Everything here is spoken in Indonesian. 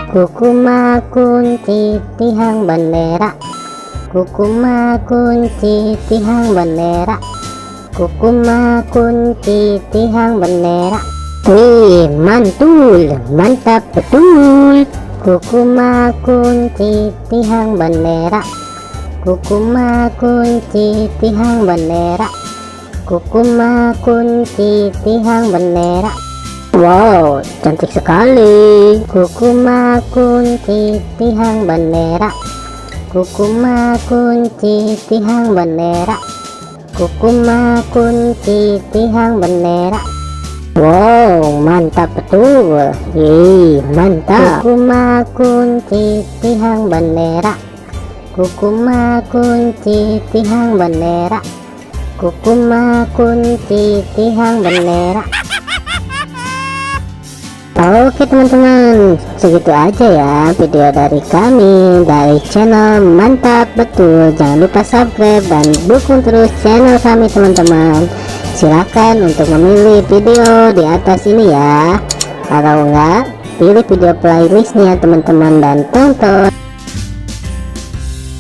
Kukuma kunci tihang bendera, kukuma kunci tihang bendera, kukuma kunci tihang bendera. Wih, mantul, mantap betul. Kukuma kunci tihang bendera, kukuma kunci tihang bendera, kukuma kunci tihang bendera. Wow, cantik sekali. Kukuma kunci tihang bendera, kukuma kunci tihang bendera, kukuma kunci tihang bendera. Wow, mantap betul. Mantap. Kukuma kunci tihang bendera, kukuma kunci tihang bendera, kukuma kunci tihang bendera. Oke teman-teman, segitu aja ya video dari kami dari channel Mantap Betul. Jangan lupa subscribe dan dukung terus channel kami teman-teman. Silakan untuk memilih video di atas ini ya. Kalau enggak, pilih video playlistnya teman-teman dan tonton.